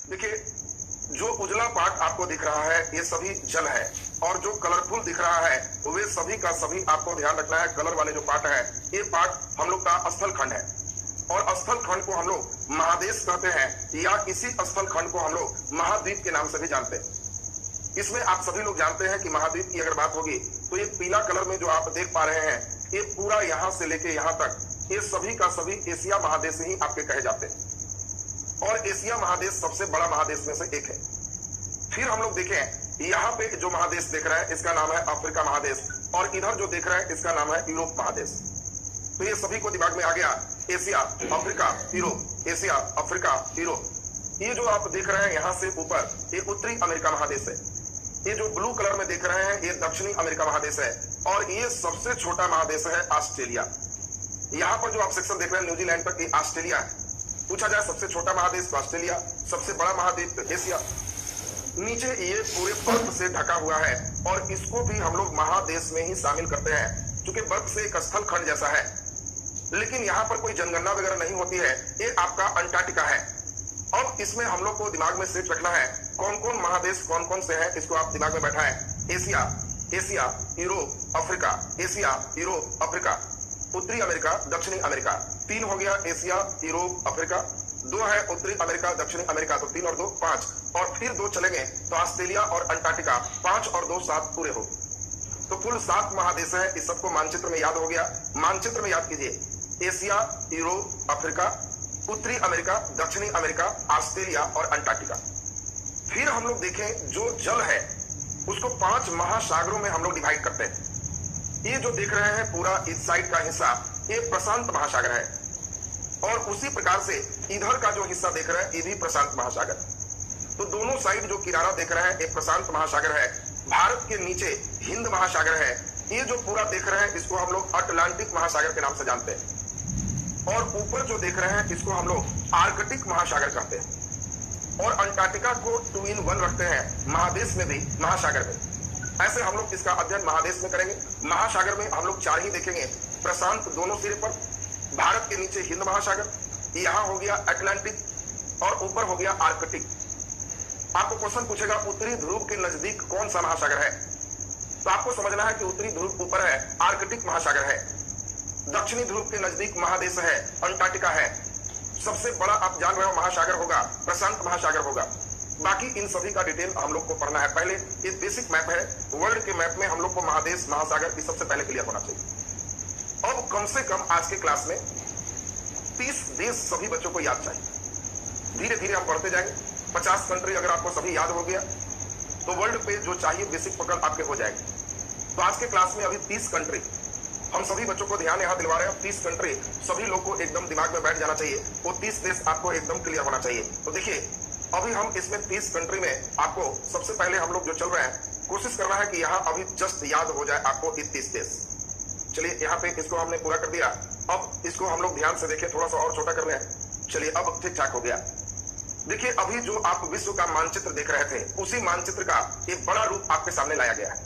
देखिए, जो उजला पार्ट आपको दिख रहा है ये सभी जल है, और जो कलरफुल दिख रहा है वे सभी का सभी आपको ध्यान रखना है। कलर वाले जो पार्ट है ये पार्ट हम लोग का स्थल खंड है, और स्थल खंड को हम लोग महादेश कहते हैं, या इसी स्थल खंड को हम लोग महाद्वीप के नाम से भी जानते हैं। इसमें आप सभी लोग जानते हैं कि महाद्वीप की अगर बात होगी तो ये पीला कलर में जो आप देख पा रहे हैं ये पूरा यहाँ से लेके यहाँ तक ये सभी का सभी एशिया महादेश ही आपके कहे जाते हैं, और एशिया महादेश सबसे बड़ा महादेश में से एक है। फिर हम लोग देखें यहाँ पे जो महादेश देख रहे हैं इसका नाम है अफ्रीका महादेश, और इधर जो देख रहे हैं इसका नाम है यूरोप महादेश। तो ये सभी को दिमाग में आ गया, Asia Africa Europe, Asia Africa Europe. ये जो आप देख रहे हैं यहाँ से ऊपर ये उत्तरी अमेरिका महादेश है, ये जो ब्लू कलर में देख रहे हैं ये दक्षिणी अमेरिका महादेश है, और ये सबसे छोटा महादेश है ऑस्ट्रेलिया। यहाँ पर जो आप सेक्शन देख रहे हैं न्यूजीलैंड तक ये ऑस्ट्रेलिया है। पूछा जाए सबसे छोटा महादेश ऑस्ट्रेलिया, सबसे बड़ा महाद्वीप एशिया। नीचे ये पूरे बर्फ से ढका हुआ है, और इसको भी हम लोग महादेश में ही शामिल करते हैं, क्योंकि बर्फ से एक स्थल खंड जैसा है। लेकिन यहाँ पर कोई जनगणना वगैरह नहीं होती है, ये आपका अंटार्कटिका है। अब इसमें हम लोग को दिमाग में सेट रखना है कौन कौन महादेश कौन कौन से हैं, इसको आप दिमाग में बैठाएं। Asia, Asia Europe Africa, Asia Europe Africa, उत्तरी अमेरिका दक्षिणी अमेरिका। 3 हो गया एशिया यूरोप अफ्रीका, 2 है उत्तरी अमेरिका दक्षिणी अमेरिका, तो 3 और 2 5, और फिर 2 चलेंगे तो ऑस्ट्रेलिया और अंटार्कटिका। 5 और 2 7 पूरे हो, तो कुल 7 महादेश है। इस सबको मानचित्र में याद हो गया। मानचित्र में याद कीजिए एशिया यूरोप अफ्रीका, उत्तरी अमेरिका दक्षिणी अमेरिका, ऑस्ट्रेलिया और अंटार्कटिका। फिर हम लोग देखें जो जल है उसको 5 महासागरों में हम लोग डिवाइड करते हैं। ये जो देख रहे हैं पूरा इस साइड का हिस्सा ये प्रशांत महासागर है, और उसी प्रकार से इधर का जो हिस्सा देख रहे हैं ये भी प्रशांत महासागर। तो दोनों साइड जो किनारा देख रहे हैं ये प्रशांत महासागर है। भारत के नीचे हिंद महासागर है। ये जो पूरा देख रहे हैं इसको हम लोग अटलांटिक महासागर के नाम से जानते हैं, और ऊपर जो देख रहे हैं इसको हम लोग आर्कटिक महासागर कहते हैं, और अंटार्कटिका को 2 in 1 रखते हैं, महादेश में भी महासागर में। ऐसे हम लोग इसका अध्ययन महादेश में करेंगे। महासागर में हम लोग 4 ही देखेंगे, प्रशांत दोनों सिरे पर, भारत के नीचे हिंद महासागर, यहाँ हो गया अटलांटिक, और ऊपर हो गया आर्कटिक। आपको क्वेश्चन पूछेगा उत्तरी ध्रुव के नजदीक कौन सा महासागर है, तो आपको समझना है कि उत्तरी ध्रुव ऊपर है, आर्कटिक महासागर है। दक्षिणी ध्रुव के नजदीक महादेश है, अंटार्कटिका है। सबसे बड़ा आप जान रहे हो महासागर होगा, प्रशांत महासागर होगा। बाकी इन सभी का डिटेल हम लोग को पढ़ना है। पहले ये बेसिक मैप है, वर्ल्ड के मैप में हम लोग को महादेश महासागर की सबसे पहले क्लियर होना चाहिए। अब कम से कम आज के क्लास में 30 देश सभी बच्चों को याद चाहिए। धीरे धीरे हम बढ़ते जाएंगे। 50 कंट्री अगर आपको सभी याद हो गया तो वर्ल्ड पे जो चाहिए बेसिक पकड़ आपके हो जाएगी। तो आज के क्लास में अभी 30 कंट्री हम सभी बच्चों को ध्यान यहाँ दिलवा रहे हैं। 30 कंट्री सभी लोग को एकदम दिमाग में बैठ जाना चाहिए, वो 30 देश आपको एकदम क्लियर होना चाहिए। तो देखिए अभी हम इसमें 30 कंट्री में आपको सबसे पहले हम लोग जो चल रहे हैं कोशिश करना है कि यहाँ अभी जस्ट याद हो जाए आपको 30 देश। चलिए यहाँ पे इसको हमने पूरा कर दिया। अब इसको हम लोग ध्यान से देखें, थोड़ा सा और छोटा कर लें। चलिए अब ठीक ठाक हो गया। देखिए अभी जो आप विश्व का मानचित्र देख रहे थे उसी मानचित्र का एक बड़ा रूप आपके सामने लाया गया है।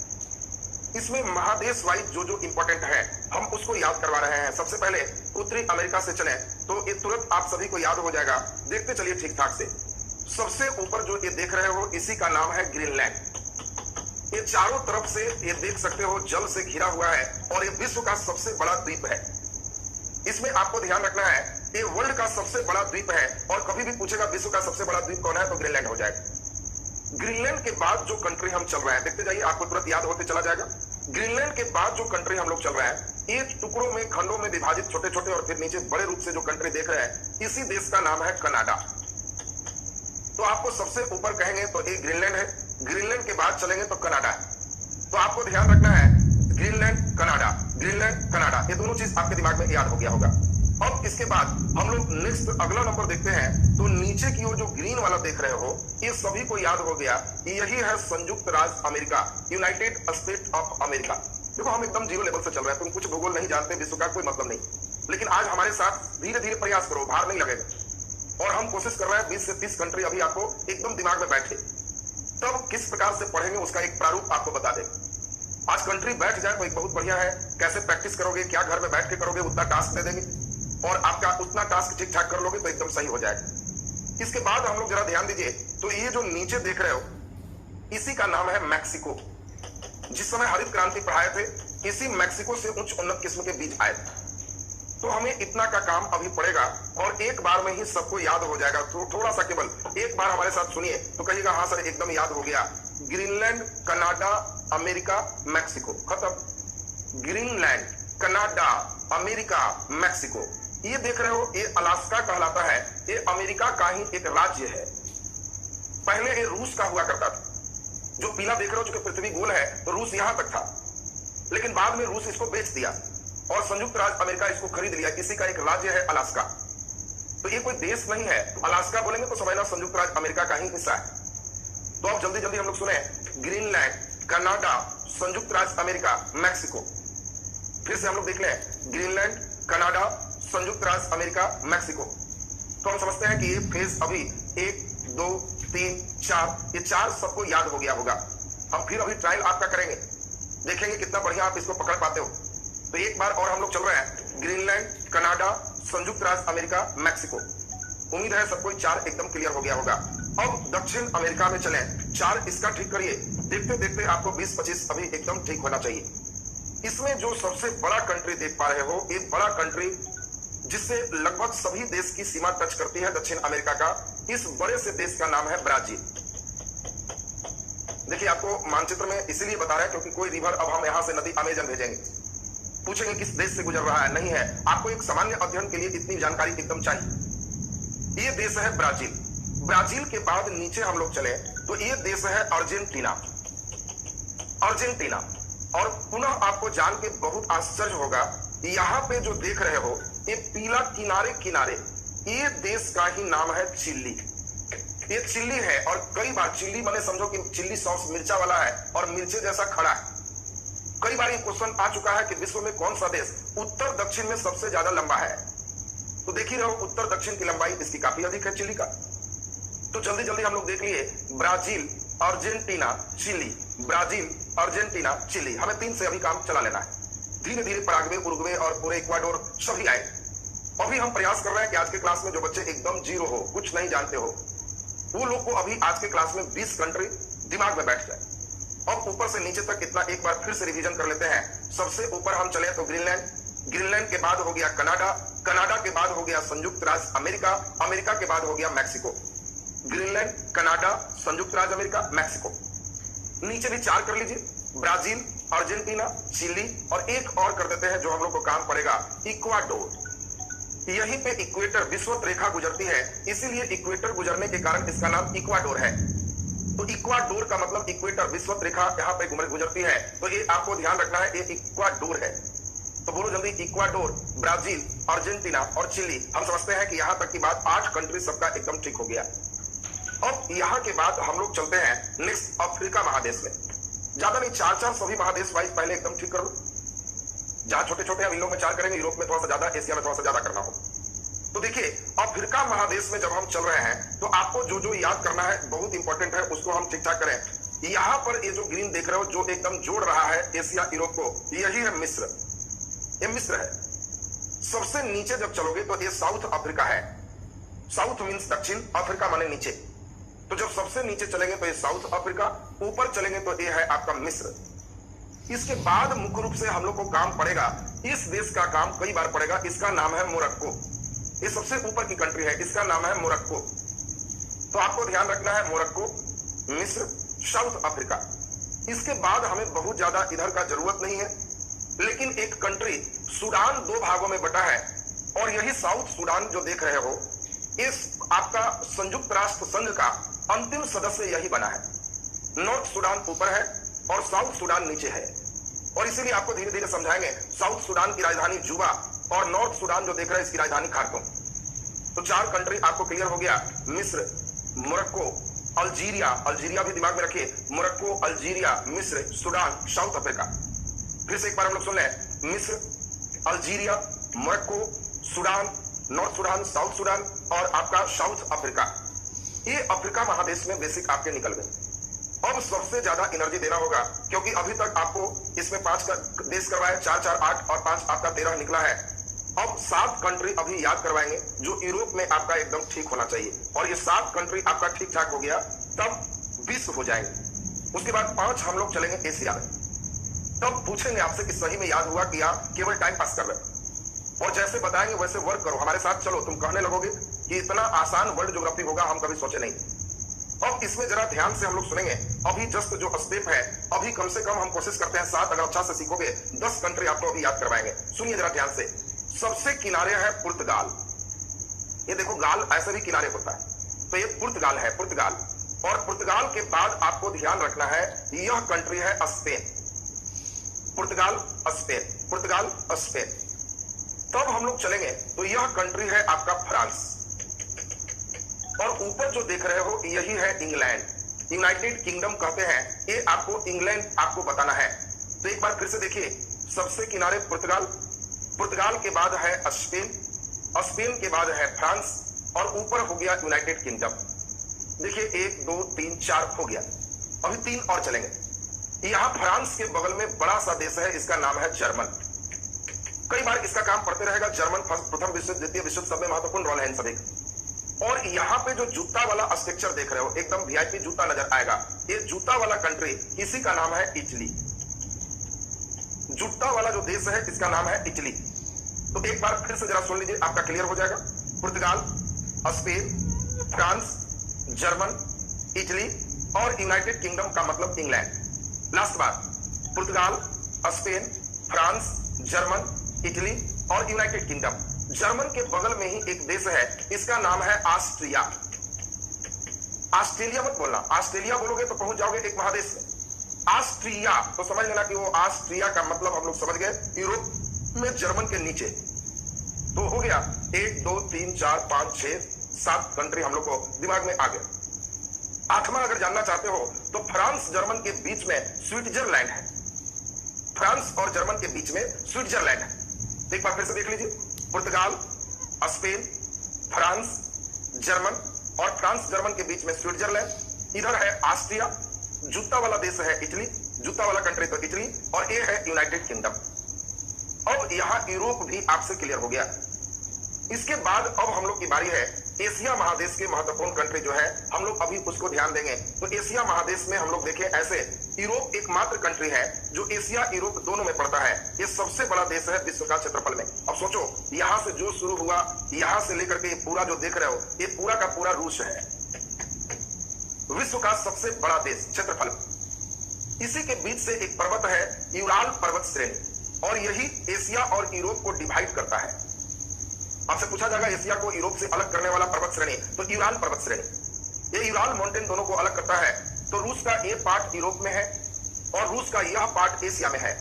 इसमें महादेश वाइज जो जो इंपॉर्टेंट है हम उसको याद करवा रहे हैं। सबसे पहले उत्तरी अमेरिका से चलें तो ये तुरंत आप सभी को याद हो जाएगा। देखते चलिए ठीक ठाक से। सबसे ऊपर जो ये देख रहे हो इसी का नाम है ग्रीनलैंड। ये चारों तरफ से ये देख सकते हो जल से घिरा हुआ है, और ये विश्व का सबसे बड़ा द्वीप है। इसमें आपको ध्यान रखना है ये वर्ल्ड का सबसे बड़ा द्वीप है, और कभी भी पूछेगा विश्व का सबसे बड़ा द्वीप कौन है तो ग्रीनलैंड हो जाएगा। ग्रीनलैंड के बाद जो कंट्री हम चल रहे हैं देखते जाइए, आपको तुरंत याद होते चला जाएगा। ग्रीनलैंड के बाद जो कंट्री हम लोग चल रहे हैं ये टुकड़ों में खंडों में विभाजित छोटे छोटे और फिर नीचे बड़े रूप से जो कंट्री देख रहे हैं इसी देश का नाम है कनाडा। तो आपको सबसे ऊपर कहेंगे तो ये ग्रीनलैंड है, ग्रीनलैंड के बाद चलेंगे तो कनाडा है। तो आपको ध्यान रखना है ग्रीनलैंड कनाडा, ग्रीनलैंड कनाडा, ये दोनों चीज आपके दिमाग में याद हो गया होगा। अब इसके बाद हम लोग नेक्स्ट अगला नंबर देखते हैं। तो नीचे की ओर जो ग्रीन वाला देख रहे हो ये सभी को याद हो गया, यही है संयुक्त राज्य America, United state of America. देखो हम एकदम जीरो लेवल से चल रहे हैं, तुम कुछ भूगोल नहीं जानते, विश्व का कोई मतलब नहीं, लेकिन आज हमारे साथ धीरे धीरे प्रयास करो, भार नहीं लगेगा। और हम कोशिश कर रहे हैं 20 से 30 कंट्री अभी आपको एकदम दिमाग में बैठे, तब किस प्रकार से पढ़ेंगे उसका एक प्रारूप आपको बता देंगे। आज कंट्री बैठ जाए तो एक बहुत बढ़िया है। कैसे प्रैक्टिस करोगे, क्या घर में बैठ के करोगे, उतना टास्क दे देंगे, और आपका उतना टास्क ठीक ठाक कर लोगे तो एकदम सही हो जाएगा। इसके बाद हम लोग जरा ध्यान दीजिए, तो ये जो नीचे देख रहे हो इसी का नाम है मैक्सिको। जिस समय हरित क्रांति पढ़ाए थे, इसी मैक्सिको से उच्च उन्नत किस्म के बीज आए थे। तो हमें इतना का काम अभी पड़ेगा और एक बार में ही सबको याद हो जाएगा। तो थोड़ा सा केवल एक बार हमारे साथ सुनिए तो कहिएगा हाँ सर एकदम याद हो गया। ग्रीनलैंड, कनाडा, अमेरिका, मैक्सिको, खत्म। Greenland, Canada, America, Mexico. ये देख रहे हो, ये अलास्का कहलाता है। ये अमेरिका का ही एक राज्य है। पहले ये रूस का हुआ करता था। जो पीला देख रहे हो, जो पृथ्वी गोल है, तो रूस यहां तक था, लेकिन बाद में रूस इसको बेच दिया और संयुक्त राज्य अमेरिका इसको खरीद लिया। इसी का एक राज्य है अलास्का। तो ये कोई देश नहीं है। अलास्का बोलेंगे तो समझना संयुक्त राज्य अमेरिका का ही हिस्सा है। तो अब जल्दी जल्दी हम लोग सुने, ग्रीनलैंड, कनाडा, संयुक्त राज्य अमेरिका, मैक्सिको। फिर से हम लोग देख लें, ग्रीनलैंड, कनाडा, संयुक्त राज्य अमेरिका, मैक्सिको। तो हम समझते हैं कि ये फेज अभी 1, 2, 3, 4, ये 4 सबको याद हो गया होगा। हम फिर अभी ट्रायल आपका करेंगे, देखेंगे कितना बढ़िया आप इसको पकड़ पाते हो। तो एक बार और हम लोग चल रहे हैं, ग्रीनलैंड, कनाडा, संयुक्त राज्य अमेरिका, मैक्सिको। उम्मीद है सबको 4 एकदम क्लियर हो गया होगा। अब दक्षिण अमेरिका में चलें। 4 इसका ठीक करिए। देखते देखते आपको 20-25 अभी एकदम ठीक होना चाहिए। इसमें जो सबसे बड़ा कंट्री देख पा रहे हो, एक बड़ा कंट्री जिससे लगभग सभी देश की सीमा टच करती है दक्षिण अमेरिका का, इस बड़े से देश का नाम है ब्राजील। देखिए आपको मानचित्र में इसीलिए बता रहे हैं क्योंकि कोई रिवर, अब हम यहां से नदी अमेजन भेजेंगे, पूछेंगे किस देश से गुजर रहा है, नहीं है। आपको एक सामान्य अध्ययन के लिए इतनी जानकारी एकदम चाहिए। ये देश है ब्राजील। ब्राजील के बाद नीचे हम लोग चले तो ये देश है अर्जेंटीना। अर्जेंटीना। और पुनः आपको जान के बहुत आश्चर्य होगा, यहाँ पे जो देख रहे हो ये पीला किनारे किनारे, ये देश का ही नाम है चिली। ये चिल्ली है और कई बार चिल्ली माने समझो कि चिल्ली सॉस मिर्चा वाला है और मिर्चे जैसा खड़ा है। कई बार ये क्वेश्चन आ चुका है कि विश्व में कौन सा देश उत्तर दक्षिण में सबसे ज्यादा लंबा है। तो देख ही रहो, उत्तर दक्षिण की लंबाई इसकी काफी अधिक है चिली का। तो जल्दी जल्दी हम लोग देख लिए, Brazil, Argentina, Chile, Brazil, Argentina, Chile. हमें 3 से अभी काम चला लेना है। धीरे धीरे पराग्वे, उरुग्वे और पूरे इक्वाडोर सभी आए। अभी हम प्रयास कर रहे हैं कि आज के क्लास में जो बच्चे एकदम जीरो हो, कुछ नहीं जानते हो, वो लोग को अभी आज के क्लास में 20 कंट्री दिमाग में बैठ जाए। अब ऊपर से नीचे तक इतना एक बार फिर से रिवीजन कर लेते हैं। सबसे ऊपर हम चले तो ग्रीनलैंड, ग्रीनलैंड के बाद हो गया कनाडा, कनाडा के बाद हो गया संयुक्त राज्य अमेरिका, अमेरिका के बाद हो गया मैक्सिको। ग्रीनलैंड, कनाडा, संयुक्त राज्य अमेरिका, मैक्सिको। नीचे भी 4 कर लीजिए, ब्राजील, अर्जेंटीना, चिली और एक और कर देते हैं जो हम लोग को काम पड़ेगा, इक्वाडोर। यहीं पे इक्वेटर विषुवत रेखा गुजरती है, इसीलिए इक्वेटर गुजरने के कारण इसका नाम इक्वाडोर है। तो इक्वाडोर का मतलब इक्वेटर, विषुवत रेखा यहाँ पे गुजरती है, तो ये आपको ध्यान रखना है, ये इक्वाडोर है। तो बोलो जल्दी, इक्वाडोर, ब्राजील, अर्जेंटीना और चिली। हम समझते हैं कि यहाँ तक की बात 8 कंट्री सबका एकदम ठीक हो गया। अब यहाँ के बाद हम लोग चलते हैं नेक्स्ट अफ्रीका महादेश में। ज्यादा नहीं, 4-4 सभी महादेश वाइज पहले एकदम ठीक कर लो। जहां छोटे छोटे हम इन लोग में 4 करेंगे, यूरोप में थोड़ा सा ज्यादा, एशिया में थोड़ा सा ज्यादा करना हो। तो देखिए अफ्रीका महादेश में जब हम चल रहे हैं तो आपको जो जो याद करना है बहुत इंपॉर्टेंट है, उसको हम ठीक ठाक करें। यहाँ पर ये जो ग्रीन देख रहे हो, जो एकदम जोड़ रहा है एशिया यूरोप को, यही है मिस्र। ये मिस्र है। सबसे नीचे जब चलोगे तो ये साउथ अफ्रीका है। साउथ मीन्स दक्षिण, अफ्रीका माने नीचे। तो जब सबसे नीचे चलेंगे तो ये साउथ अफ्रीका, ऊपर चलेंगे तो ये है आपका मिस्र। इसके बाद मुख्य रूप से हम लोग को काम पड़ेगा, इस देश का काम कई बार पड़ेगा, इसका नाम है मोरक्को। ये सबसे ऊपर की कंट्री है, इसका नाम है मोरक्को। तो आपको ध्यान रखना है, मोरक्को, मिस्र, साउथ अफ्रीका। इसके बाद हमें बहुत ज्यादा इधर का जरूरत नहीं है, लेकिन एक कंट्री सूडान 2 भागों में बटा है और यही साउथ सूडान जो देख रहे हो, इस आपका संयुक्त राष्ट्र संघ का अंतिम सदस्य यही बना है। नॉर्थ सूडान ऊपर है और साउथ सूडान नीचे है, और इसीलिए आपको धीरे धीरे समझाएंगे। साउथ सूडान की राजधानी जुबा और नॉर्थ सूडान जो देख रहे हैं इसकी राजधानी खार्तूम। तो 4 कंट्री आपको क्लियर हो गया, मिस्र, मोरक्को, अल्जीरिया। अल्जीरिया भी दिमाग में रखिए, मोरक्को, अल्जीरिया, मिस्र, सूडान, साउथ अफ्रीका। फिर से एक बार हम लोग सुन लें, मिस्र, Algeria, Morocco, Sudan, north Sudan, south Sudan और आपका साउथ अफ्रीका। ये अफ्रीका महादेश में बेसिक आपके निकल गए। अब सबसे ज्यादा एनर्जी देना होगा, क्योंकि अभी तक आपको इसमें 5 का देश करवाया, 4, 4, 8 और 5 आपका 13 निकला है। अब 7 कंट्री अभी याद करवाएंगे जो यूरोप में आपका एकदम ठीक होना चाहिए, और ये 7 कंट्री आपका ठीक ठाक हो गया तब 20 हो जाएंगे। उसके बाद 5 हम लोग चलेंगे एशिया में, तब पूछेंगे आपसे कि सही में याद हुआ कि आप केवल टाइम पास कर रहे, और जैसे बताएंगे वैसे वर्क करो, हमारे साथ चलो। तुम कहने लगोगे कि इतना आसान वर्ल्ड ज्योग्राफी होगा, हम कभी सोचे नहीं। अब इसमें जरा ध्यान से हम लोग सुनेंगे। अभी जस्ट जो स्टेप है, अभी कम से कम हम कोशिश करते हैं 7, अगर अच्छा से सीखोगे 10 कंट्री आपको अभी याद करवाएंगे। सुनिए जरा ध्यान से। सबसे किनारे है पुर्तगाल, ये देखो गाल ऐसे भी किनारे होता है, तो ये पुर्तगाल है, पुर्तगाल। और पुर्तगाल के बाद आपको ध्यान रखना है यह कंट्री है स्पेन, पुर्तगाल स्पेन, पुर्तगाल स्पेन। तब हम लोग चलेंगे तो यह कंट्री है आपका फ्रांस, और ऊपर जो देख रहे हो यही है इंग्लैंड, यूनाइटेड किंगडम कहते हैं, ये आपको इंग्लैंड आपको बताना है। तो एक बार फिर से देखिए, सबसे किनारे पुर्तगाल, पुर्तगाल के बाद है स्पेन, स्पेन के बाद है फ्रांस, और ऊपर हो गया यूनाइटेड किंगडम। देखिए 1 2 3 4 हो गया, अभी 3 और चलेंगे। यहां फ्रांस के बगल में बड़ा सा देश है, इसका नाम है जर्मन। कई बार इसका काम पड़ते रहेगा, जर्मन प्रथम विश्व द्वितीय विश्व सब में महत्वपूर्ण रोल है इन सभी। और यहाँ पे जो जूता वाला स्ट्रक्चर देख रहे हो, एकदम वीआईपी जूता नजर आएगा, ये जूता वाला कंट्री, इसी का नाम है इटली। जूता वाला जो देश है इसका नाम है इटली। तो एक बार फिर से जरा सुन लीजिए, आपका क्लियर हो जाएगा। पुर्तगाल, स्पेन, फ्रांस, जर्मन, इटली और यूनाइटेड किंगडम का मतलब इंग्लैंड। लास्ट बार, पुर्तगाल, स्पेन, फ्रांस, जर्मन, इटली और यूनाइटेड किंगडम। जर्मन के बगल में ही एक देश है, इसका नाम है ऑस्ट्रिया। ऑस्ट्रेलिया मत बोलना, ऑस्ट्रेलिया बोलोगे तो पहुंच जाओगे एक महादेश में। ऑस्ट्रिया तो समझ लेना कि वो ऑस्ट्रिया का मतलब हम लोग समझ गए, यूरोप में जर्मन के नीचे। तो हो गया 1 2 3 4 5 6 7 कंट्री हम लोग को दिमाग में आ गया। 8वां अगर जानना चाहते हो तो फ्रांस जर्मन के बीच में स्विट्जरलैंड है, फ्रांस और जर्मन के बीच में स्विट्जरलैंड है। एक बार फिर से देख लीजिए, पुर्तगाल, स्पेन, फ्रांस, जर्मन और फ्रांस जर्मन के बीच में स्विट्जरलैंड। इधर है ऑस्ट्रिया, जूता वाला देश है इटली, जूता वाला कंट्री तो इटली, और ये है यूनाइटेड किंगडम। अब यहां यूरोप भी आपसे क्लियर हो गया। इसके बाद अब हम लोग की बारी है एशिया महादेश के महत्वपूर्ण कंट्री जो है, हम लोग अभी उसको ध्यान देंगे। तो एशिया महादेश में हम लोग देखें ऐसे, यूरोप एकमात्र कंट्री है जो एशिया यूरोप दोनों में पड़ता है। ये सबसे बड़ा देश है विश्व का क्षेत्रफल में। अब सोचो, यहां से जो शुरू हुआ, यहां से लेकर के पूरा जो देख रहे हो, ये पूरा का पूरा रूस है, विश्व का सबसे बड़ा देश क्षेत्रफल। इसी के बीच से एक पर्वत है यूराल पर्वत श्रेणी, और यही एशिया और यूरोप को डिवाइड करता है। आपसे पूछा जाएगा एशिया को यूरोप से अलग करने वाला पर्वत श्रेणी, तो यूराल पर्वत श्रेणी। ये यूराल माउंटेन दोनों को अलग करता है। तो रूस का ये पार्ट यूरोप में है और रूस का यह पार्ट एशिया में है।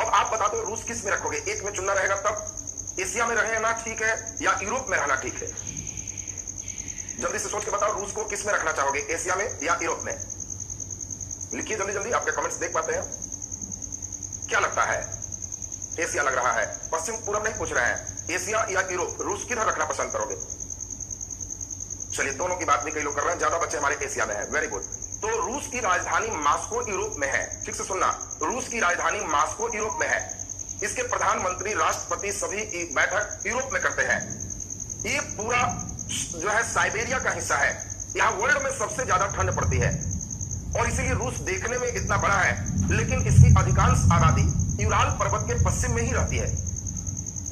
अब आप बता दो रूस किस में रखोगे, एक में चुनना रहेगा तब एशिया में रहना ठीक है या यूरोप में रहना ठीक है? जल्दी से सोच के बताओ, रूस को किस में रखना चाहोगे, एशिया में या यूरोप में? लिखिए जल्दी जल्दी, आपके कमेंट्स देख पाते हैं। क्या लगता है? एशिया लग रहा है, पश्चिम पूर्व नहीं पूछ रहे हैं। एशिया या यूरोप, रूस किधर रखना पसंद करोगे? चलिए, दोनों की बात भी कई लोग कर रहे हैं, ज्यादा बच्चे हमारे एशिया में है, वेरी गुड। तो रूस की राजधानी मॉस्को यूरोप में है, ठीक से सुनना, रूस की राजधानी मॉस्को यूरोप में है। इसके प्रधानमंत्री, राष्ट्रपति सभी की बैठक यूरोप में करते हैं। ये पूरा जो है साइबेरिया का हिस्सा है, यहाँ वर्ल्ड में सबसे ज्यादा ठंड पड़ती है, और इसीलिए रूस देखने में इतना बड़ा है, लेकिन इसकी अधिकांश आबादी यूराल पर्वत के पश्चिम में ही रहती है।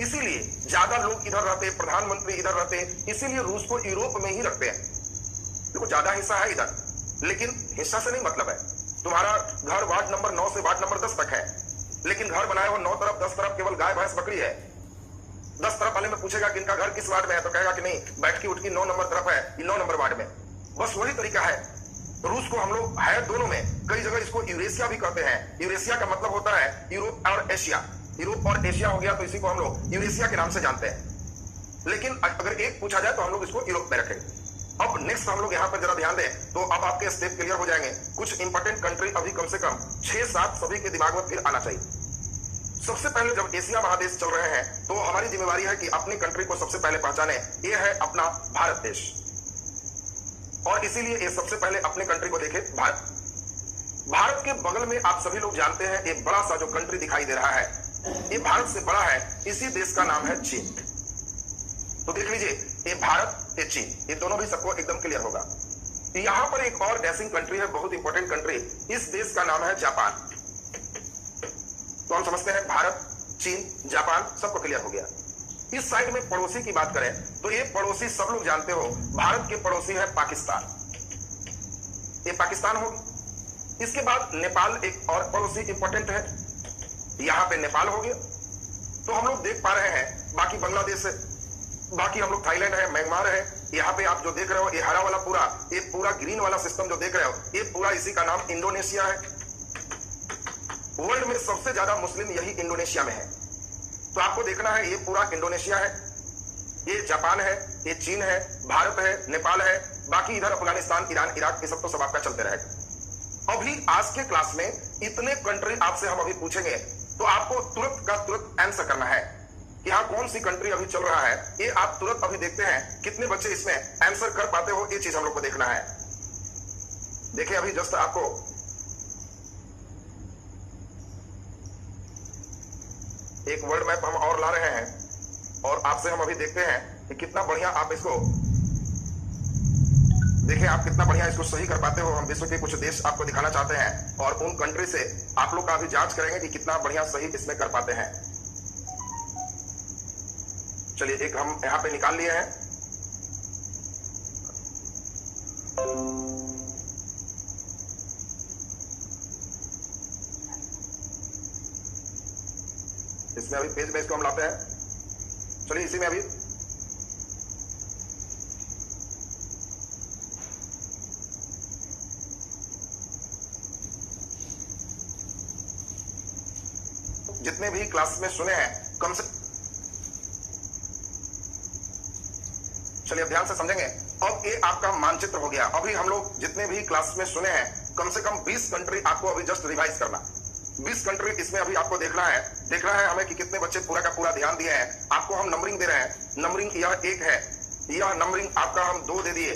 इसीलिए ज्यादा लोग इधर रहते, प्रधानमंत्री इधर रहते, इसीलिए रूस को यूरोप में ही रखते हैं। देखो ज्यादा हिस्सा है इधर, लेकिन हिस्सा से नहीं मतलब है। तुम्हारा घर वार्ड नंबर 9 से वार्ड नंबर 10 तक है, लेकिन घर बनाए हो 9 तरफ 10 तरफ केवल गाय भैंस बकरी है। 10 तरफ वाले में पूछेगा कि इनका घर किस वार्ड में है, तो कहेगा कि नहीं, बैठकी उठकी 9 नंबर तरफ है, ये 9 नंबर वार्ड में। बस वही तरीका है। रूस को हम लोग है दोनों में, कई जगह इसको यूरेशिया भी कहते हैं। यूरेशिया का मतलब होता है यूरोप और एशिया, यूरोप और एशिया हो गया, तो इसी को हम लोग यूरेशिया के नाम से जानते हैं। लेकिन अगर एक पूछा जाए तो हम लोग इसको यूरोप में रखेंगे। अब नेक्स्ट हम लोग यहाँ पर जरा ध्यान दें, तो अब आपके स्टेप क्लियर हो जाएंगे। कुछ इंपॉर्टेंट कंट्री अभी कम से कम 6-7 सभी के दिमाग में फिर आना चाहिए। सबसे पहले जब एशिया महादेश चल रहे हैं, तो हमारी जिम्मेवारी है कि अपनी कंट्री को सबसे पहले पहचाने। ये है अपना भारत देश, और इसीलिए ये सबसे पहले अपने कंट्री को देखे, भारत। भारत के बगल में आप सभी लोग जानते हैं एक बड़ा सा जो कंट्री दिखाई दे रहा है, ये भारत से बड़ा है, इसी देश का नाम है चीन। तो देख लीजिए, ये भारत, ये चीन, ये दोनों भी सबको एकदम क्लियर होगा। यहां पर एक और डैशिंग कंट्री है, बहुत इंपॉर्टेंट कंट्री, इस देश का नाम है जापान। तो हम समझते हैं भारत, चीन, जापान, सबको क्लियर हो गया। इस साइड में पड़ोसी की बात करें तो ये पड़ोसी सब लोग जानते हो, भारत के पड़ोसी है पाकिस्तान, ये पाकिस्तान होगी। इसके बाद नेपाल एक और पड़ोसी इंपॉर्टेंट है, यहां पे नेपाल हो गया। तो हम लोग देख पा रहे हैं, बाकी बांग्लादेश है, बाकी हम लोग थाईलैंड है, म्यांमार है। यहाँ पे आप जो देख रहे हो, ये हरा वाला पूरा, ये पूरा ग्रीन वाला सिस्टम जो देख रहे हो, ये पूरा इसी का नाम इंडोनेशिया है। वर्ल्ड में सबसे ज्यादा मुस्लिम यही इंडोनेशिया में है। तो आपको देखना है, ये पूरा इंडोनेशिया है, ये जापान है, ये चीन है, भारत है, नेपाल है, बाकी इधर अफगानिस्तान, ईरान, इराक, ये सब तो सब आपका चलते रहेगा। अभी आज के क्लास में इतने कंट्री आपसे हम अभी पूछेंगे, तो आपको तुरंत का तुरंत आंसर करना है कि हाँ कौन सी कंट्री अभी चल रहा है। ये आप तुरंत अभी देखते हैं कितने बच्चे इसमें आंसर कर पाते हो, ये चीज हम लोग को देखना है। देखिए अभी जस्ट आपको एक वर्ल्ड मैप हम और ला रहे हैं और आपसे हम अभी देखते हैं कि कितना बढ़िया आप इसको देखिए, आप कितना बढ़िया इसको सही कर पाते हो। हम विश्व के कुछ देश आपको दिखाना चाहते हैं और उन कंट्री से आप लोग का अभी जांच करेंगे कि कितना बढ़िया सही इसमें कर पाते हैं। चलिए एक हम यहां पे निकाल लिए हैं। इसमें अभी पेज में इसको हम लाते हैं। चलिए इसी में अभी जितने भी क्लास में सुने हैं कम से, चलिए ध्यान से समझेंगे। अब ये आपका मानचित्र हो गया। अभी हम लोग जितने भी क्लास में सुने हैं कम से कम 20 कंट्री आपको अभी जस्ट रिवाइज करना। 20 कंट्री इसमें अभी आपको देखना है हमें कि कितने बच्चे पूरा का पूरा ध्यान दिए हैं। आपको हम नंबरिंग दे रहे हैं। नंबरिंग यह 1 है, यह नंबरिंग आपका हम 2 दे दिए,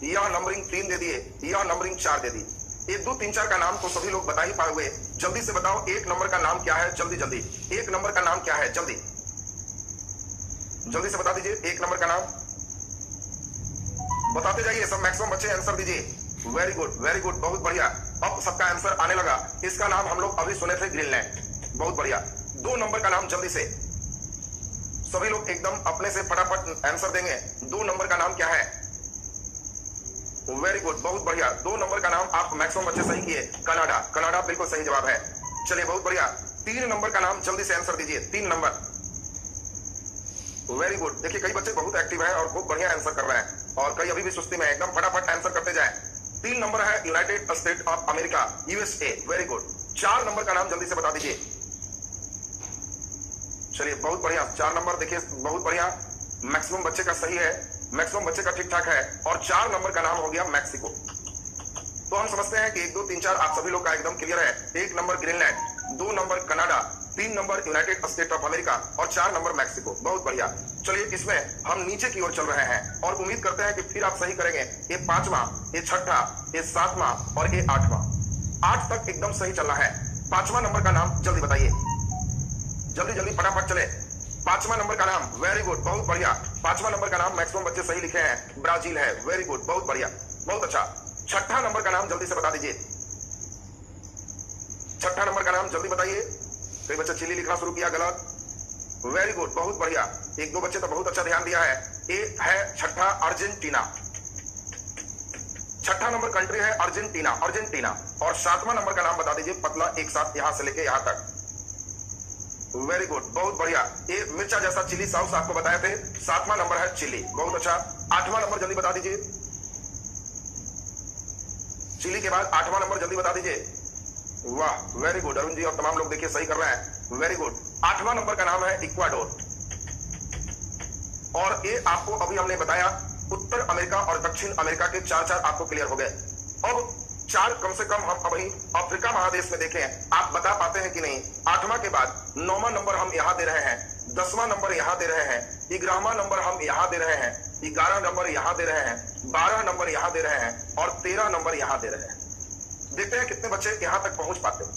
यह नंबरिंग 3 दे दिए, यह नंबरिंग 4 दे दी। 1 2 3 4 का नाम तो सभी लोग बता ही पाए हुए। जल्दी से बताओ 1 नंबर का नाम क्या है, जल्दी जल्दी 1 नंबर का नाम क्या है, जल्दी जल्दी से बता दीजिए 1 नंबर का नाम बताते जाइए। सब मैक्सिमम बच्चे आंसर दीजिए। वेरी गुड वेरी गुड, बहुत बढ़िया। अब सबका आंसर आने लगा। इसका नाम हम लोग अभी सुने थे ग्रीनलैंड, बहुत बढ़िया। 2 नंबर का नाम जल्दी से सभी लोग एकदम अपने से फटाफट आंसर देंगे। 2 नंबर का नाम क्या है? वेरी गुड, बहुत बढ़िया। 2 नंबर का नाम आप मैक्सिमम बच्चे सही किए। कनाडा, कनाडा बिल्कुल सही जवाब है। चलिए बहुत बढ़िया। 3 नंबर का नाम जल्दी से आंसर दीजिए। 3 नंबर, वेरी गुड। देखिए कई बच्चे बहुत एक्टिव हैं और खूब बढ़िया आंसर कर रहे हैं और कई अभी भी सुस्ती में, एकदम फटाफट आंसर करते जाएं। 3 नंबर है United state of America, USA, very good. 4 number का नाम जल्दी से बता दीजिए। चलिए बहुत बढ़िया, 4 नंबर देखिए बहुत बढ़िया। मैक्सिमम बच्चे का सही है, मैक्सिमम बच्चे का ठीक ठाक है और 4 नंबर का नाम हो गया मैक्सिको। तो हम समझते हैं कि 1 2 3 4 आप सभी लोग का एकदम क्लियर है। 1 number Greenland, 2 number Canada, 3 number United state of America और 4 नंबर मैक्सिको, बहुत बढ़िया। चलिए इसमें हम नीचे की ओर चल रहे हैं और उम्मीद करते हैं कि फिर आप सही करेंगे। ये 5वां, ये 6ठा, ये 7वां और ये 8वां। 8 तक एकदम सही चलना है। 5वां नंबर का नाम जल्दी बताइए, जल्दी जल्दी फटाफट चले। 5वां नंबर का नाम, वेरी गुड, बहुत बढ़िया। 5वां नंबर का नाम मैक्सिमम बच्चे सही लिखे हैं, ब्राजील है, वेरी गुड, बहुत बढ़िया, बहुत अच्छा। 6ठा नंबर का नाम जल्दी से बता दीजिए। 6ठा नंबर का नाम जल्दी बताइए। कई बच्चे चिली लिखना शुरू किया, गलत। वेरी गुड, बहुत बढ़िया। 1 2 बच्चे तो बहुत अच्छा ध्यान दिया है। ये है 6ठा अर्जेंटीना। 6ठा नंबर कंट्री है अर्जेंटीना, अर्जेंटीना। और 7वां नंबर का नाम बता दीजिए, पतला एक साथ यहां से लेके यहां तक, वेरी गुड, बहुत बढ़िया। ये मिर्चा जैसा चिली सॉस आपको बताए थे। 7वां नंबर है चिली, बहुत अच्छा। 8वां नंबर जल्दी बता दीजिए। चिली के बाद 8वां नंबर जल्दी बता दीजिए। वाह, वेरी गुड अरुण जी और तमाम लोग देखिए सही कर रहे हैं, वेरी गुड। 8वां नंबर का नाम है इक्वाडोर। और ये आपको अभी हमने बताया उत्तर अमेरिका और दक्षिण अमेरिका के 4 आपको क्लियर हो गए। अब 4 कम से कम हम अभी अफ्रीका महादेश में देखें, आप बता पाते हैं कि नहीं। 8वां के बाद 9वां नंबर हम यहां दे रहे हैं, 10वां नंबर यहां दे रहे हैं, 11वां नंबर हम यहां दे रहे हैं, 11 नंबर यहां दे रहे हैं, 12 नंबर यहां दे रहे हैं और 13 नंबर यहां दे रहे हैं। देखते हैं कितने बच्चे यहां तक पहुंच पाते हैं।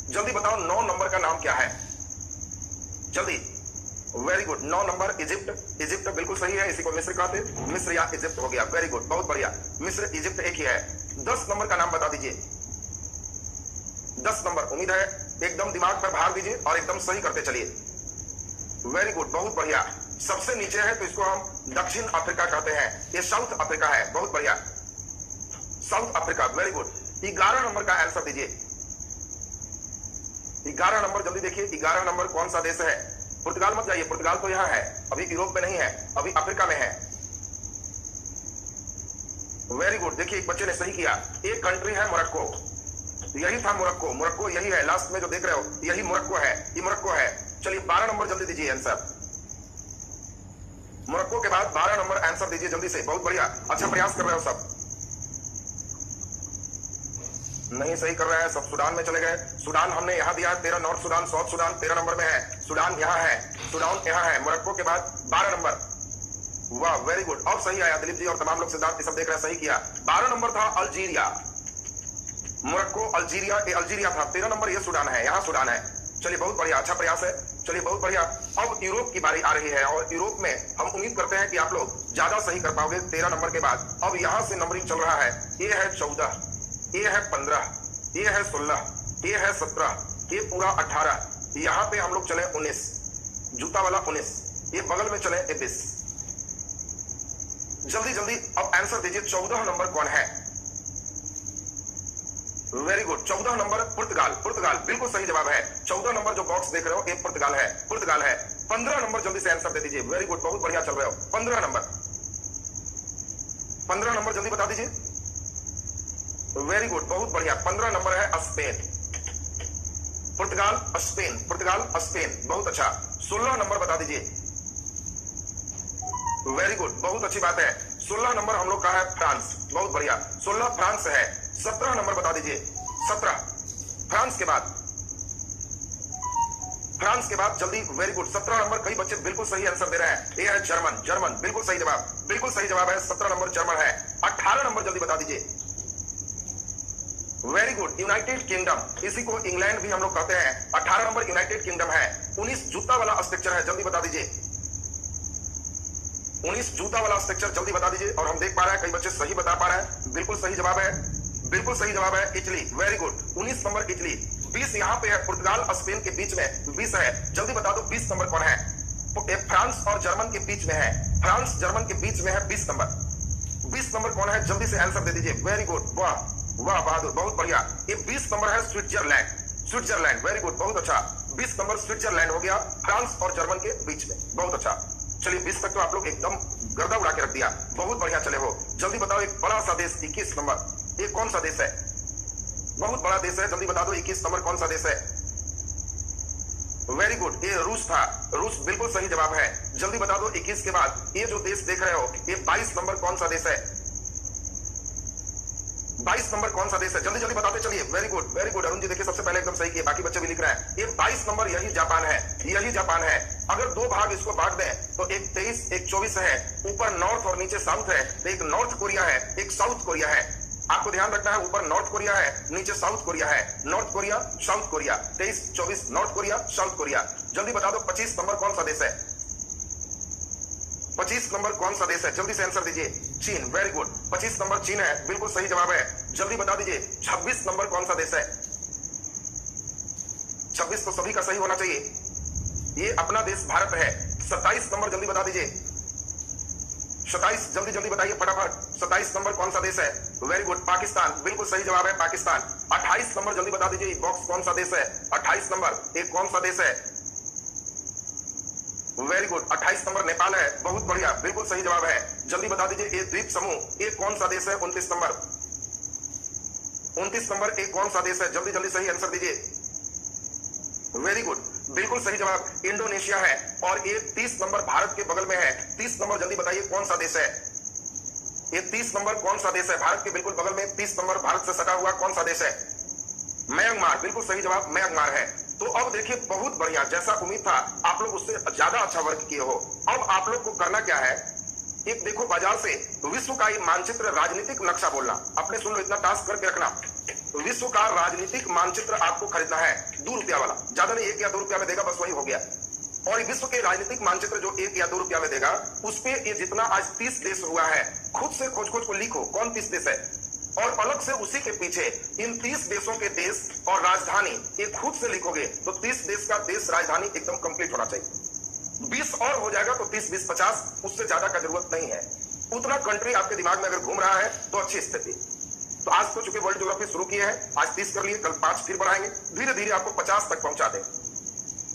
जल्दी बताओ 9 नंबर का नाम क्या है? जल्दी। Very good. 9 number Egypt, Egypt बिल्कुल सही है, इसी को मिस्र कहते, मिस्र या इजिप्ट हो गया। वेरी गुड, बहुत बढ़िया, मिस्र इजिप्ट एक ही है। 10 नंबर का नाम बता दीजिए। 10 नंबर, उम्मीद है एकदम दिमाग पर भार दीजिए और एकदम सही करते चलिए। वेरी गुड, बहुत बढ़िया। सबसे नीचे है तो इसको हम दक्षिण अफ्रीका कहते हैं, ये साउथ अफ्रीका है। बहुत बढ़िया, south Africa. Very good. 11 number का आंसर दीजिए। 11 नंबर जल्दी देखिए, 11 नंबर कौन सा देश है? पुर्तगाल मत जाइए, पुर्तगाल तो यहाँ है, अभी यूरोप में नहीं है, अभी अफ्रीका में है। वेरी गुड, देखिए एक बच्चे ने सही किया। एक कंट्री है मोरक्को, यही था मोरक्को, मोरक्को यही है, लास्ट में जो देख रहे हो यही मोरक्को है, ये मोरक्को है। चलिए 12 नंबर जल्दी दीजिए आंसर। मोरक्को के बाद 12 नंबर आंसर दीजिए जल्दी से। बहुत बढ़िया, अच्छा प्रयास कर रहे हो सब। नहीं सही कर रहे हैं सब, सूडान में चले गए। सूडान हमने यहाँ दिया है 13, north Sudan, south Sudan 13 number में है, सूडान यहाँ है, सूडान यहाँ है। मोरक्को के बाद 12 नंबर। वाह वेरी गुड, अब सही आया दिलीप जी और तमाम लोग, सिद्धार्थ सब देख रहे हैं, सही किया। 12 नंबर था अल्जीरिया, मोरक्को अल्जीरिया, ये अल्जीरिया था। 13 नंबर ये सूडान है, यहाँ सूडान है। चलिए बहुत बढ़िया, अच्छा प्रयास है, चलिए बहुत बढ़िया। अब यूरोप की बारी आ रही है और यूरोप में हम उम्मीद करते हैं कि आप लोग ज्यादा सही कर पाओगे 13 नंबर के बाद। अब यहाँ से नंबरिंग चल रहा है, ये है 14, ये है 15, ये है 16, ये है 17, ये पूरा 18, यहाँ पे हम लोग चले 19, जूता वाला 19, ये बगल में चले 21। जल्दी जल्दी अब आंसर दीजिए, 14 नंबर कौन है? वेरी गुड, 14 नंबर पुर्तगाल, पुर्तगाल बिल्कुल सही जवाब है। 14 नंबर जो बॉक्स देख रहे हो ये पुर्तगाल है, पुर्तगाल है। 15 नंबर जल्दी से आंसर दे दीजिए। वेरी गुड, बहुत बढ़िया चल रहे हो। 15 नंबर, 15 नंबर जल्दी बता दीजिए। वेरी गुड, बहुत बढ़िया। 15 नंबर है स्पेन, पुर्तगाल स्पेन, पुर्तगाल स्पेन, बहुत अच्छा। 16 नंबर बता दीजिए। वेरी गुड, बहुत अच्छी बात है। 16 नंबर हम लोग का है फ्रांस, बहुत बढ़िया, 16 फ्रांस है। 17 नंबर बता दीजिए। 17 फ्रांस के बाद, फ्रांस के बाद जल्दी। वेरी गुड, 17 नंबर, कई बच्चे बिल्कुल सही आंसर दे रहे हैं। ये है जर्मन, जर्मन बिल्कुल सही जवाब, बिल्कुल सही जवाब है। 17 नंबर जर्मन है। 18 नंबर जल्दी बता दीजिए। वेरी गुड, यूनाइटेड किंगडम, इसी को इंग्लैंड भी हम लोग कहते हैं। 18 नंबर यूनाइटेड किंगडम है। 19 जूता वाला स्ट्रक्चर है, जल्दी बता दीजिए। 19 जूता वाला स्ट्रक्चर जल्दी बता दीजिए। और हम देख पा रहे हैं कई बच्चे सही बता पा रहे हैं, बिल्कुल सही जवाब है, बिल्कुल सही जवाब है Italy. Very good, 19 number Italy. 20 यहाँ पे है, पुर्तगाल स्पेन के बीच में 20 है, जल्दी बता दो 20 नंबर कौन है? फ्रांस और जर्मन के बीच में है, फ्रांस जर्मन के बीच में है 20 नंबर। 20 नंबर कौन है? जल्दी से आंसर दे दीजिए। वेरी गुड, वाह वाह बहादुर, बहुत बढ़िया। ये 20 नंबर है स्विट्जरलैंड, स्विट्जरलैंड, वेरी गुड, बहुत अच्छा। 20 नंबर स्विट्जरलैंड हो गया, फ्रांस और जर्मन के बीच में, बहुत अच्छा। चलिए 20 तक तो आप लोग एकदम गर्दा उड़ा के रख दिया, बहुत बढ़िया चले हो। जल्दी बताओ एक बड़ा सा देश 21 नंबर, ये कौन सा देश है? बहुत बड़ा देश है, जल्दी बता दो 21 नंबर कौन सा देश है? वेरी गुड, ये रूस था, रूस बिल्कुल सही जवाब है। जल्दी बता दो 21 के बाद ये जो देश देख रहे हो ये 22 नंबर कौन सा देश है? 22 नंबर कौन सा देश है? जल्दी जल्दी बताते चलिए। Very good, very good. Arun ji देखिए सबसे पहले एकदम सही किए, बाकी बच्चे भी लिख रहे हैं। ये 22 नंबर यही जापान है, यही जापान है। अगर दो भाग इसको बांट दें तो एक 23 एक 24 है, ऊपर नॉर्थ और नीचे साउथ है, तो एक नॉर्थ कोरिया है एक साउथ कोरिया है। आपको ध्यान रखना है, ऊपर नॉर्थ कोरिया है नीचे साउथ कोरिया है, north Korea south Korea, 23 24 north Korea south Korea. जल्दी बता दो 25 नंबर कौन सा देश है? 25 नंबर कौन सा देश है? जल्दी से आंसर दीजिए। चीन, वेरी गुड, 25 नंबर चीन है, बिल्कुल सही जवाब है। जल्दी बता दीजिए 26 नंबर कौन सा देश है? 26 तो सभी का सही होना चाहिए, ये अपना देश भारत है। 27 नंबर जल्दी बता दीजिए। 27 जल्दी जल्दी बताइए फटाफट। 27 नंबर कौन सा देश है? वेरी गुड, पाकिस्तान, बिल्कुल सही जवाब है पाकिस्तान। 28 नंबर जल्दी बता दीजिए, बॉक्स कौन सा देश है? 28 नंबर एक कौन सा देश है? वेरी गुड, 28 नंबर नेपाल है, बहुत बढ़िया, बिल्कुल सही जवाब है। जल्दी बता दीजिए ये द्वीप समूह ये कौन सा देश है? 29 नंबर, 29 नंबर एक कौन सा देश है? जल्दी जल्दी सही आंसर दीजिए। वेरी गुड, बिल्कुल सही जवाब इंडोनेशिया है। और ये 30 नंबर भारत के बगल में है। 30 नंबर जल्दी बताइए कौन सा देश है? ये 30 नंबर कौन सा देश है? भारत के बिल्कुल बगल में 30 नंबर भारत से सटा हुआ कौन सा देश है? म्यांमार, बिल्कुल सही जवाब म्यांमार है। तो अब देखिए बहुत बढ़िया, जैसा उम्मीद था आप लोग उससे ज्यादा अच्छा वर्क किए हो। अब आप लोग को करना क्या है, एक देखो बाजार से विश्व का ये मानचित्र राजनीतिक नक्शा बोलना, अपने सुन लो, इतना टास्क करके रखना। विश्व का राजनीतिक मानचित्र आपको खरीदना है, ₹2 वाला, ज्यादा नहीं, 1 या 2 रुपया में देगा, बस वही हो गया। और विश्व के राजनीतिक मानचित्र जो 1 या 2 रुपया में देगा, उस पे ये जितना आज 30 देश हुआ है, खुद से खोज खोज को लिखो कौन 30 देश है, और अलग से उसी के पीछे इन 30 देशों के देश और राजधानी ये खुद से लिखोगे तो 30 देश का देश राजधानी एकदम कंप्लीट होना चाहिए। 20 और हो जाएगा तो 30, 20, 50, उससे ज्यादा का जरूरत नहीं है। उतना कंट्री आपके दिमाग में अगर घूम रहा है तो अच्छी स्थिति। तो आज तो चूंकि वर्ल्ड ज्योग्राफी शुरू की है, आज 30 कर लिए, कल 5 फिर बढ़ाएंगे, धीरे धीरे आपको 50 तक पहुंचा दें।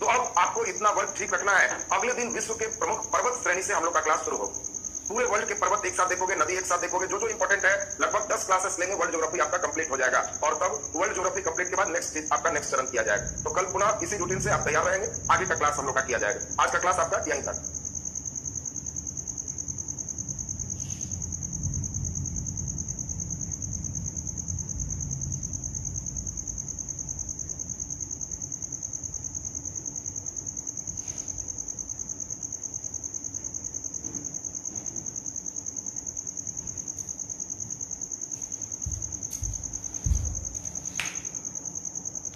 तो अब आपको इतना वर्क ठीक रखना है। अगले दिन विश्व के प्रमुख पर्वत श्रेणी से हम लोग का क्लास शुरू हो। पूरे वर्ल्ड के पर्वत एक साथ देखोगे, नदी एक साथ देखोगे, जो जो इंपॉर्टेंट है, लगभग 10 क्लासेस लेंगे, वर्ल्ड ज्योग्राफी आपका कंप्लीट हो जाएगा। और तब वर्ल्ड ज्योग्राफी कंप्लीट के बाद आपका नेक्स्ट चरण किया जाएगा। तो कल पुनः इसी रूटीन से आप तैयार रहेंगे, आगे का क्लास हम लोग का किया जाएगा। आज का क्लास आपका यहीं तक।